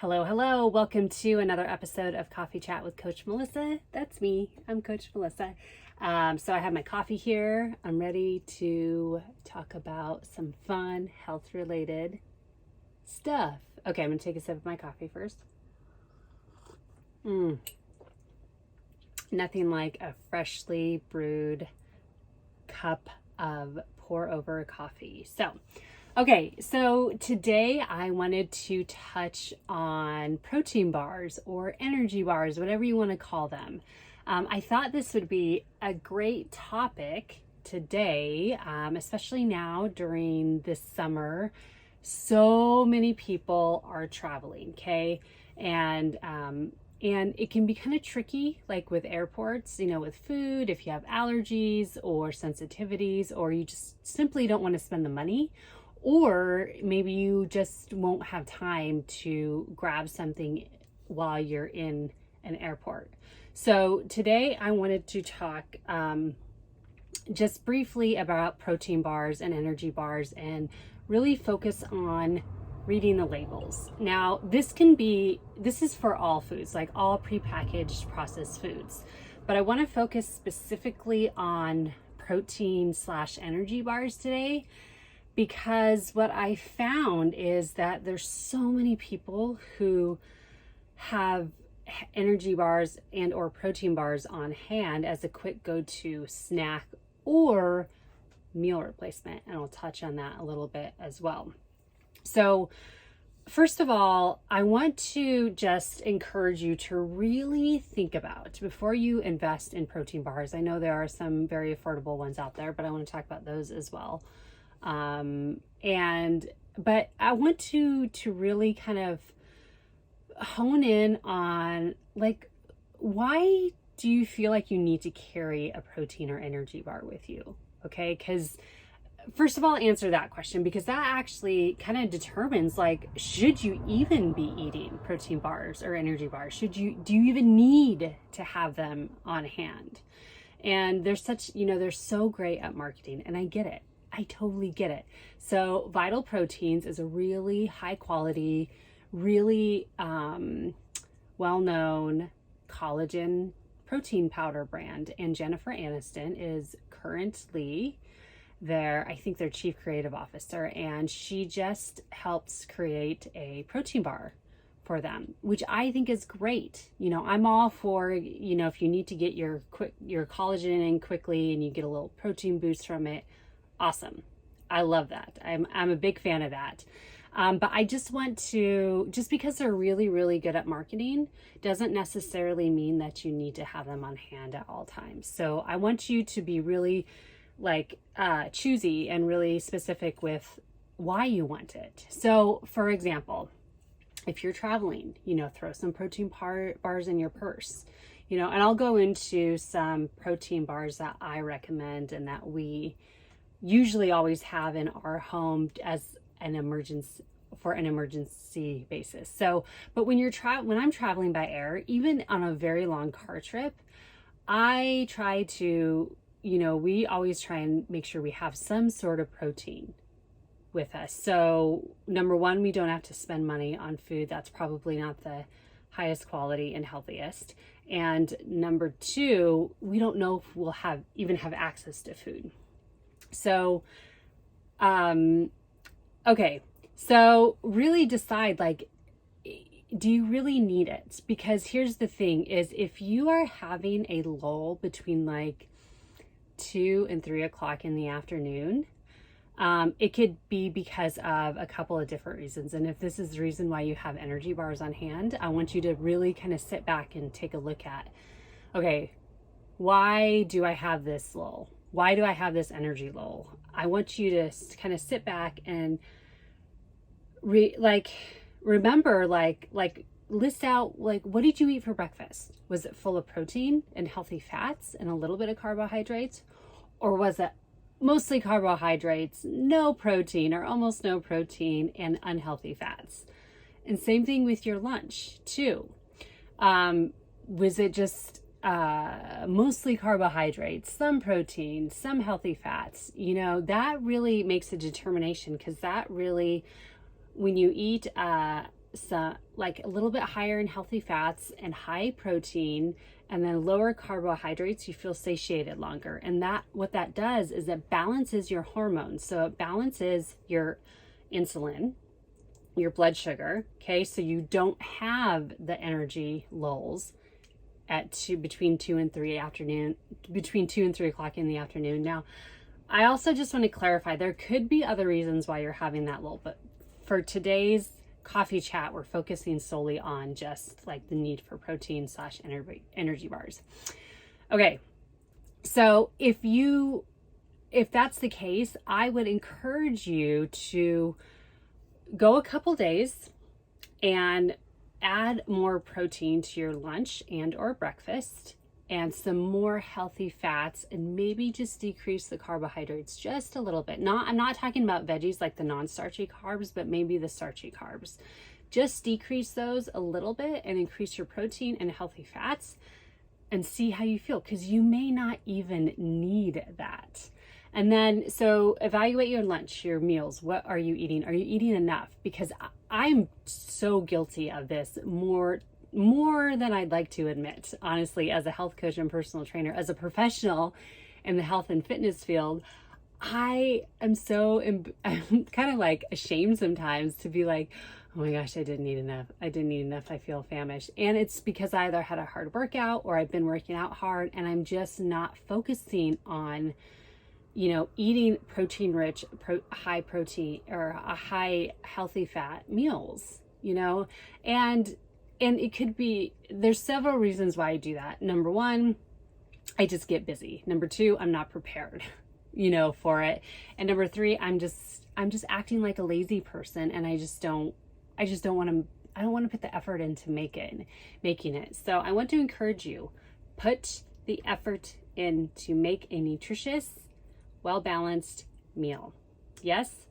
Hello, hello. Welcome to another episode of Coffee Chat with Coach Melissa. That's me. I'm Coach Melissa. So I have my coffee here. I'm ready to talk about some fun, health-related stuff. Okay, I'm going to take a sip of my coffee first. Nothing like a freshly brewed cup of pour over coffee. So today I wanted to touch on protein bars or energy bars, whatever you want to call them. I thought this would be a great topic today, especially now during this summer. So many people are traveling, okay? And it can be kind of tricky, like with airports, with food, if you have allergies or sensitivities, or you just simply don't want to spend the money, or maybe you just won't have time to grab something while you're in an airport. So today I wanted to talk just briefly about protein bars and energy bars and really focus on reading the labels. Now, this is for all foods, like all prepackaged processed foods, but I want to focus specifically on protein/energy bars today, because what I found is that there's so many people who have energy bars and or protein bars on hand as a quick go-to snack or meal replacement, and I'll touch on that a little bit as well. So first of all, I want to just encourage you to really think about, before you invest in protein bars, I know there are some very affordable ones out there, but I want to talk about those as well. But I want to really kind of hone in on, like, why do you feel like you need to carry a protein or energy bar with you? Okay, because first of all, answer that question, because that actually kind of determines, like, should you even be eating protein bars or energy bars? Do you even need to have them on hand? And they're so great at marketing, and I get it. I totally get it. So Vital Proteins is a really high quality, really well-known collagen protein powder brand. And Jennifer Aniston is currently I think their chief creative officer, and she just helps create a protein bar for them, which I think is great. I'm all for, if you need to get your collagen in quickly and you get a little protein boost from it, awesome. I love that. I'm a big fan of that. But I just because they're really, really good at marketing doesn't necessarily mean that you need to have them on hand at all times. So I want you to be really choosy and really specific with why you want it. So for example, if you're traveling, throw some protein bars in your purse, and I'll go into some protein bars that I recommend and that we usually always have in our home as an emergency basis. So, but when I'm traveling by air, even on a very long car trip, I try to, we always try and make sure we have some sort of protein with us. So number one, we don't have to spend money on food that's probably not the highest quality and healthiest. And number two, we don't know if we'll even have access to food. So, okay. So really decide, like, do you really need it? Because here's the thing is, if you are having a lull between like 2 and 3 o'clock in the afternoon, it could be because of a couple of different reasons. And if this is the reason why you have energy bars on hand, I want you to really kind of sit back and take a look at, okay, why do I have this lull? Why do I have this energy lull? I want you to kind of sit back and remember, list out, what did you eat for breakfast? Was it full of protein and healthy fats and a little bit of carbohydrates? Or was it mostly carbohydrates, no protein or almost no protein, and unhealthy fats? And same thing with your lunch too. Was it just mostly carbohydrates, some protein, some healthy fats? That really makes a determination, because that really, when you eat some, like a little bit higher in healthy fats and high protein, and then lower carbohydrates, you feel satiated longer. And that, what that does is it balances your hormones. So it balances your insulin, your blood sugar. Okay. So you don't have the energy lulls at between 2 and 3 o'clock in the afternoon. Now, I also just want to clarify, there could be other reasons why you're having that lull, but for today's coffee chat, we're focusing solely on just like the need for protein / energy bars. Okay. So if that's the case, I would encourage you to go a couple days and add more protein to your lunch and or breakfast, and some more healthy fats, and maybe just decrease the carbohydrates just a little bit. I'm not talking about veggies like the non-starchy carbs, but maybe the starchy carbs. Just decrease those a little bit and increase your protein and healthy fats and see how you feel, because you may not even need that. And then, so evaluate your lunch, your meals. What are you eating? Are you eating enough? Because I'm so guilty of this more than I'd like to admit, honestly, as a health coach and personal trainer, as a professional in the health and fitness field. I'm kind of like ashamed sometimes to be like, oh my gosh, I didn't eat enough. I feel famished. And it's because I either had a hard workout or I've been working out hard, and I'm just not focusing on, eating protein rich, high protein or a high healthy fat meals, and it could be, there's several reasons why I do that. Number one, I just get busy. Number two, I'm not prepared, for it. And number three, I'm just acting like a lazy person, and I don't want to put the effort into making it. So I want to encourage you, put the effort in to make a nutritious, well-balanced meal. Yes?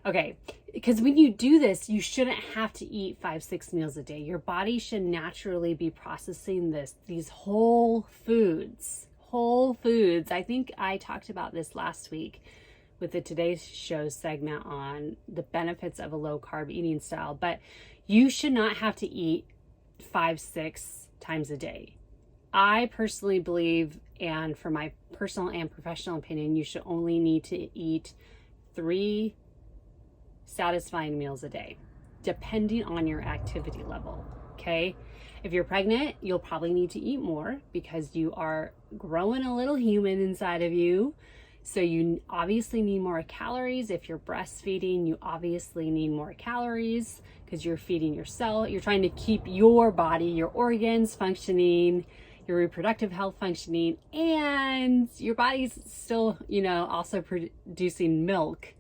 Okay, because when you do this, you shouldn't have to eat 5-6 meals a day. Your body should naturally be processing these whole foods. I think I talked about this last week with the Today's Show segment on the benefits of a low carb eating style, but you should not have to eat 5-6 times a day. I personally believe, and for my personal and professional opinion, you should only need to eat 3 satisfying meals a day, depending on your activity level. Okay. If you're pregnant, you'll probably need to eat more because you are growing a little human inside of you. So you obviously need more calories. If you're breastfeeding, you obviously need more calories because you're feeding yourself. You're trying to keep your body, your organs functioning, your reproductive health functioning, and your body's still, also producing milk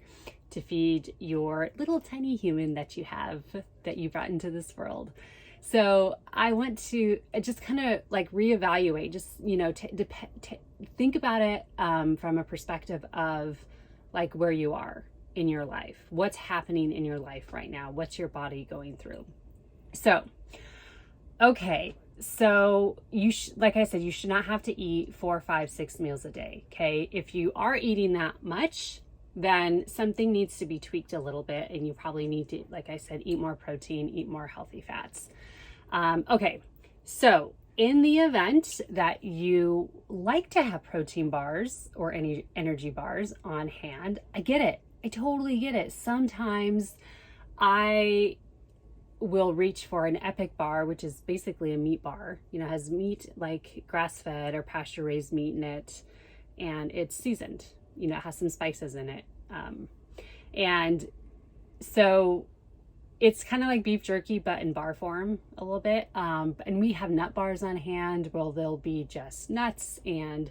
to feed your little tiny human that you brought into this world. So I want to just kind of like reevaluate, just, think about it from a perspective of like where you are in your life, what's happening in your life right now, what's your body going through. So, okay. So like I said, you should not have to eat 4, 5, 6 meals a day. Okay. If you are eating that much, then something needs to be tweaked a little bit, and you probably need to, like I said, eat more protein, eat more healthy fats. Okay. So in the event that you like to have protein bars or any energy bars on hand, I get it. I totally get it. Sometimes I will reach for an Epic bar, which is basically a meat bar, has meat like grass-fed or pasture-raised meat in it, and it's seasoned, it has some spices in it. And so it's kind of like beef jerky, but in bar form a little bit. And we have nut bars on hand. Well, they'll be just nuts and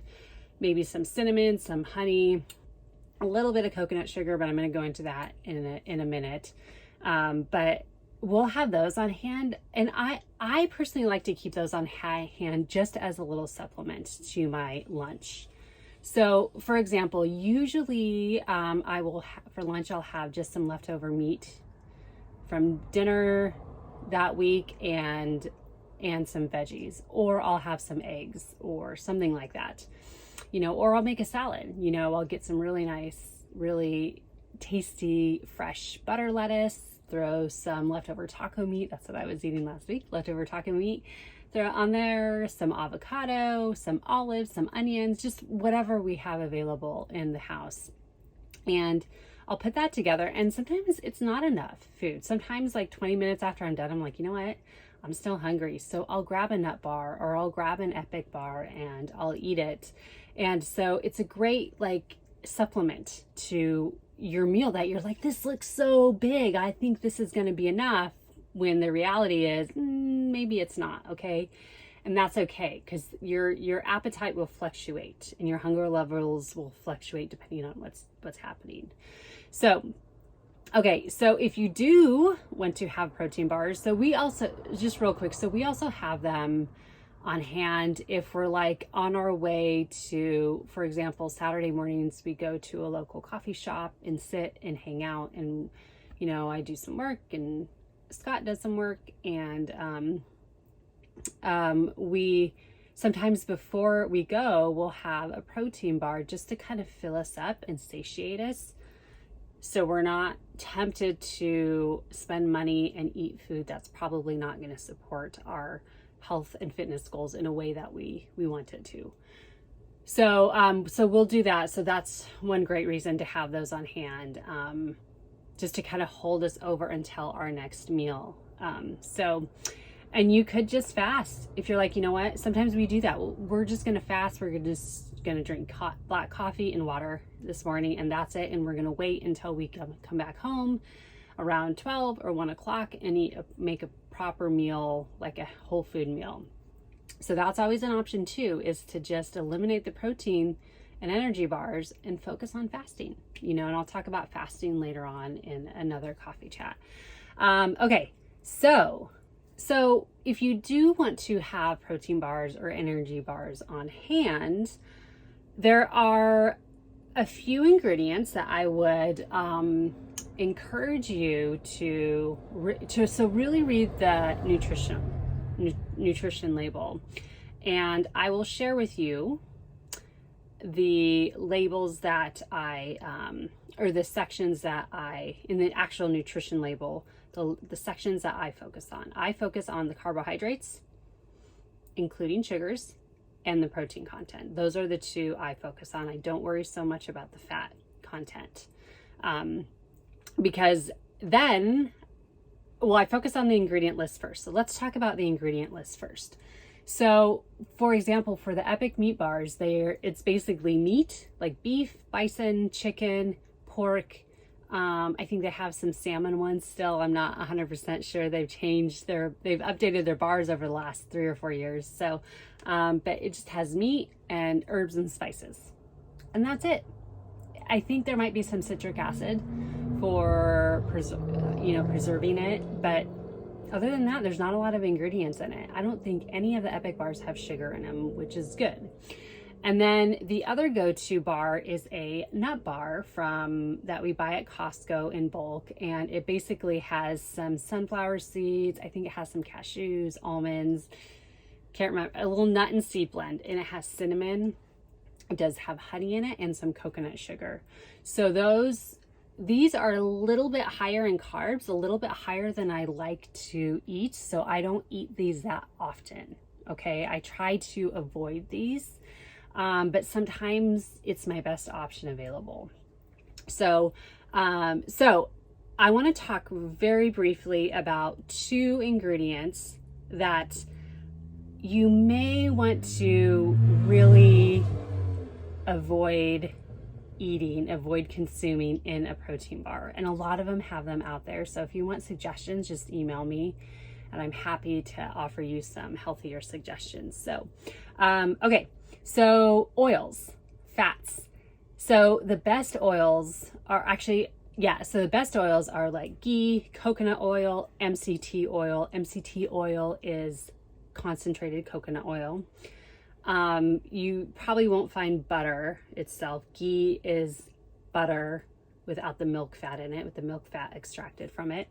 maybe some cinnamon, some honey, a little bit of coconut sugar, but I'm going to go into that in a minute. But we'll have those on hand. And I personally like to keep those on hand just as a little supplement to my lunch. So for example, usually I will for lunch, I'll have just some leftover meat from dinner that week and some veggies, or I'll have some eggs or something like that, or I'll make a salad, I'll get some really nice, really tasty, fresh butter lettuce, throw some leftover taco meat. That's what I was eating last week, leftover taco meat. Throw it on there, some avocado, some olives, some onions, just whatever we have available in the house. And I'll put that together. And sometimes it's not enough food. Sometimes like 20 minutes after I'm done, I'm like, you know what? I'm still hungry. So I'll grab a nut bar or I'll grab an Epic bar and I'll eat it. And so it's a great like supplement to your meal that you're like, this looks so big. I think this is going to be enough, when the reality is maybe it's not. Okay. And that's okay, because your appetite will fluctuate and your hunger levels will fluctuate depending on what's happening. So, okay, so if you do want to have protein bars, so we also, just real quick, so we also have them on hand if we're like on our way to, for example, Saturday mornings, we go to a local coffee shop and sit and hang out, and, you know, I do some work and Scott does some work, and we sometimes before we go, we'll have a protein bar just to kind of fill us up and satiate us, so we're not tempted to spend money and eat food that's probably not going to support our health and fitness goals in a way that we want it to. So so we'll do that. So that's one great reason to have those on hand, just to kind of hold us over until our next meal. And you could just fast if you're like, you know what, sometimes we do that. We're just going to fast. We're just going to drink black coffee and water this morning, and that's it. And we're going to wait until we come back home around 12 or 1 o'clock and make a proper meal, like a whole food meal. So that's always an option too, is to just eliminate the protein and energy bars and focus on fasting, you know, and I'll talk about fasting later on in another coffee chat. Okay. So if you do want to have protein bars or energy bars on hand, there are a few ingredients that I would encourage you to really read the nutrition label, and I will share with you the labels that or the sections that in the actual nutrition label, the sections that I focus on. I focus on the carbohydrates, including sugars, and the protein content. Those are the two I focus on. I don't worry so much about the fat content, because then, well, I focus on the ingredient list first. So let's talk about the ingredient list first. So for example, for the Epic meat bars, it's basically meat, like beef, bison, chicken, pork. I think they have some salmon ones still. I'm not 100% sure. They've updated their bars over the last 3 or 4 years. So, but it just has meat and herbs and spices, and that's it. I think there might be some citric acid for preserving it, but other than that, there's not a lot of ingredients in it. I don't think any of the Epic bars have sugar in them, which is good. And then the other go-to bar is a nut bar that we buy at Costco in bulk. And it basically has some sunflower seeds. I think it has some cashews, almonds, can't remember, a little nut and seed blend. And it has cinnamon. It does have honey in it and some coconut sugar. So these are a little bit higher in carbs, a little bit higher than I like to eat. So I don't eat these that often. Okay. I try to avoid these. But sometimes it's my best option available. So I want to talk very briefly about 2 ingredients that you may want to really avoid consuming in a protein bar. And a lot of them have them out there. So if you want suggestions, just email me and I'm happy to offer you some healthier suggestions. So, okay. So oils, fats. So the best oils are the best oils are like ghee, coconut oil, MCT oil. MCT oil is concentrated coconut oil. You probably won't find butter itself. Ghee is butter without the milk fat in it, with the milk fat extracted from it.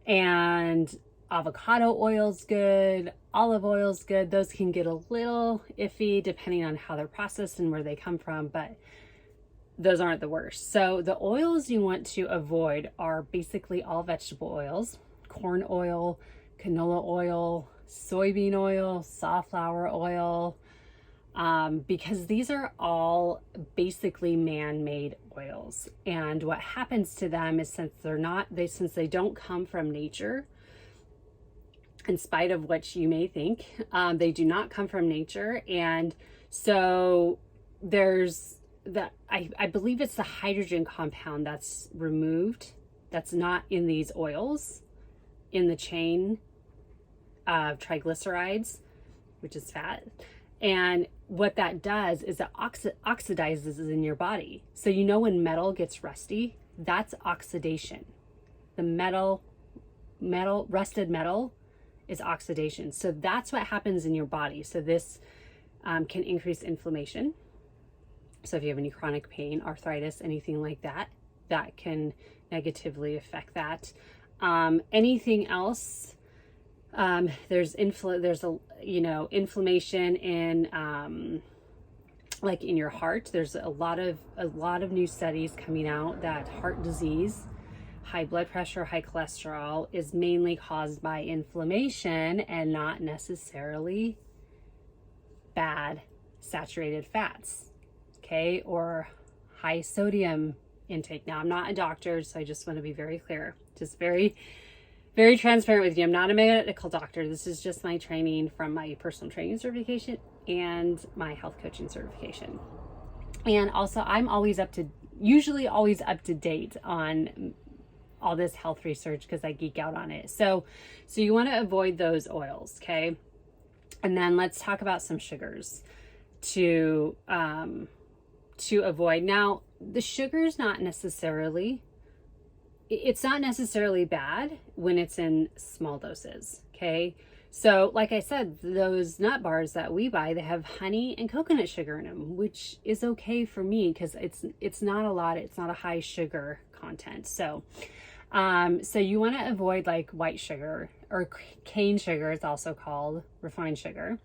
And avocado oil's good, olive oil's good. Those can get a little iffy depending on how they're processed and where they come from, but those aren't the worst. So the oils you want to avoid are basically all vegetable oils: corn oil, canola oil, soybean oil, safflower oil, because these are all basically man-made oils. And what happens to them is, since they don't come from nature, in spite of what you may think, they do not come from nature. And so there's I believe it's the hydrogen compound that's removed, that's not in these oils, in the chain of triglycerides, which is fat. And what that does is it oxidizes in your body. So when metal gets rusty, that's oxidation. The rusted metal is oxidation. So that's what happens in your body. So this can increase inflammation. So if you have any chronic pain, arthritis, anything like that, that can negatively affect that. Anything else? There's inflammation in like in your heart. There's a lot of new studies coming out that heart disease, high blood pressure, high cholesterol is mainly caused by inflammation and not necessarily bad saturated fats, okay, or high sodium intake. Now, I'm not a doctor, so I just want to be very clear, just very, very transparent with you. I'm not a medical doctor. This is just my training from my personal training certification and my health coaching certification. And also, I'm usually always up to date on all this health research because I geek out on it. So you want to avoid those oils, okay? And then let's talk about some sugars to avoid. Now, the sugar is it's not necessarily bad when it's in small doses, okay? So like I said, those nut bars that we buy, they have honey and coconut sugar in them, which is okay for me because it's not a lot, it's not a high sugar content. So you want to avoid like white sugar, or cane sugar, it's also called refined sugar.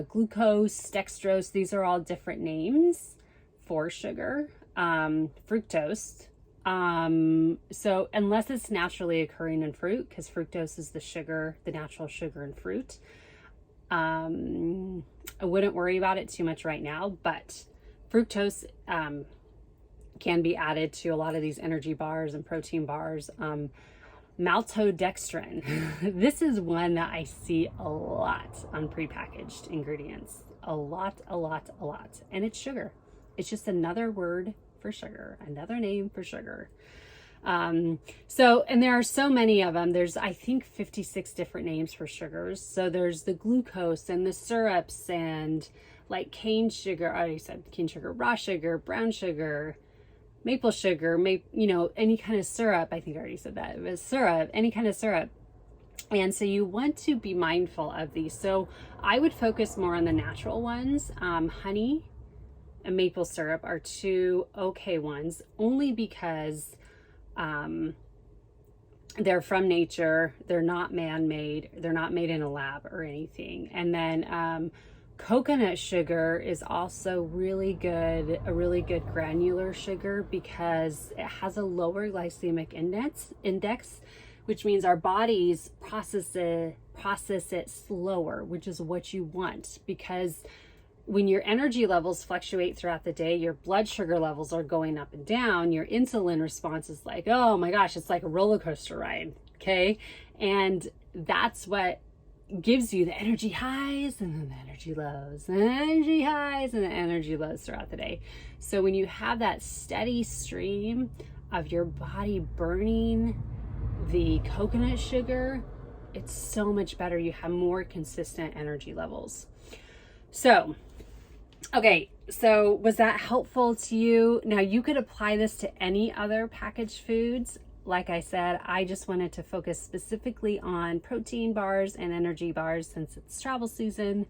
Glucose, dextrose, these are all different names for sugar. Fructose. So unless it's naturally occurring in fruit, because fructose is the natural sugar in fruit, I wouldn't worry about it too much right now, but fructose can be added to a lot of these energy bars and protein bars. Maltodextrin. This is one that I see a lot on prepackaged ingredients. A lot. And it's sugar. It's just another word for sugar, another name for sugar. And there are so many of them. There's, I think, 56 different names for sugars. So there's the glucose and the syrups and like cane sugar. I already said cane sugar, raw sugar, brown sugar, maple sugar, any kind of syrup. I think I already said that. It was syrup, any kind of syrup. And so you want to be mindful of these. So I would focus more on the natural ones. Honey and maple syrup are two okay ones, only because they're from nature. They're not man-made. They're not made in a lab or anything. And then coconut sugar is also a really good granular sugar because it has a lower glycemic index, which means our bodies process it slower, which is what you want, because when your energy levels fluctuate throughout the day, your blood sugar levels are going up and down, your insulin response is like, oh my gosh, it's like a roller coaster ride, okay? And that's what gives you the energy highs and then the energy lows, and the energy highs and the energy lows throughout the day. So when you have that steady stream of your body burning the coconut sugar, it's so much better. You have more consistent energy levels. So, okay, so was that helpful to you? Now you could apply this to any other packaged foods. Like I said, I just wanted to focus specifically on protein bars and energy bars since it's travel season.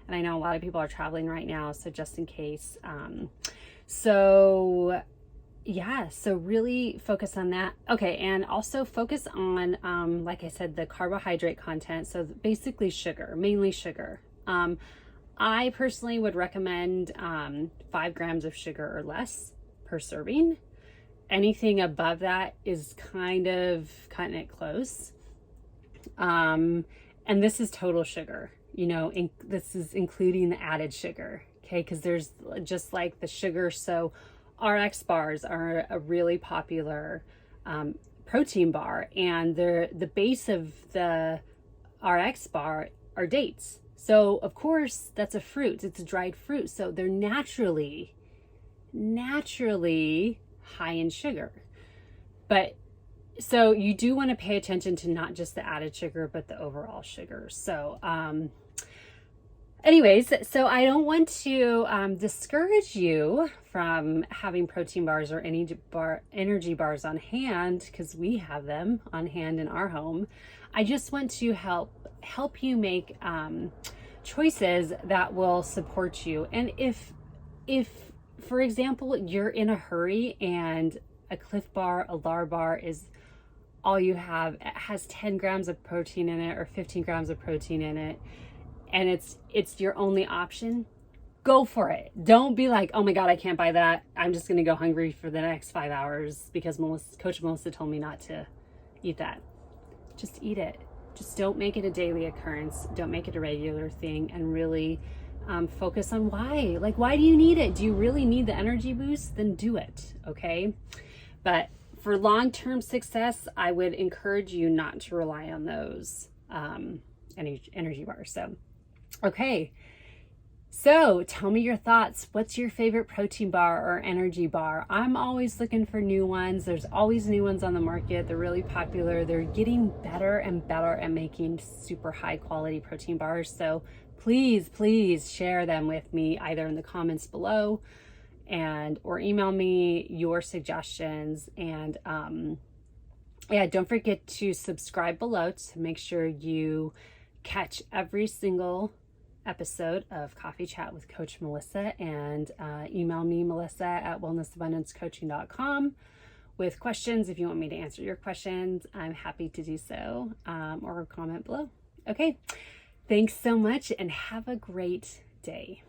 And I know a lot of people are traveling right now, so just in case. So really focus on that. Okay, and also focus on, like I said, the carbohydrate content. So basically sugar, mainly sugar. I personally would recommend 5 grams of sugar or less per serving. Anything above that is kind of cutting it close. And this is total sugar, this is including the added sugar. Okay. Cause there's just like the sugar. So RX bars are a really popular, protein bar, and the base of the RX bar are dates. So of course that's a fruit, it's a dried fruit. So they're naturally high in sugar. But so you do want to pay attention to not just the added sugar, but the overall sugar. So, anyways, so I don't want to discourage you from having protein bars or energy bars on hand, because we have them on hand in our home. I just want to help you make choices that will support you. And if for example you're in a hurry and a Clif Bar, a LAR bar is all you have, it has 10 grams of protein in it or 15 grams of protein in it, and it's your only option, go for it. Don't be like, oh my God, I can't buy that. I'm just going to go hungry for the next 5 hours because Coach Melissa told me not to eat that. Just eat it. Just don't make it a daily occurrence. Don't make it a regular thing, and really focus on why. Like, why do you need it? Do you really need the energy boost? Then do it. Okay. But for long-term success, I would encourage you not to rely on those energy bars. So, okay. So tell me your thoughts. What's your favorite protein bar or energy bar? I'm always looking for new ones. There's always new ones on the market. They're really popular. They're getting better and better at making super high quality protein bars. So please share them with me either in the comments below or email me your suggestions. And yeah, don't forget to subscribe below to make sure you catch every single episode of Coffee Chat with Coach Melissa, and email me, melissa@wellnessabundancecoaching.com, with questions. If you want me to answer your questions, I'm happy to do so, or comment below. Okay, thanks so much and have a great day.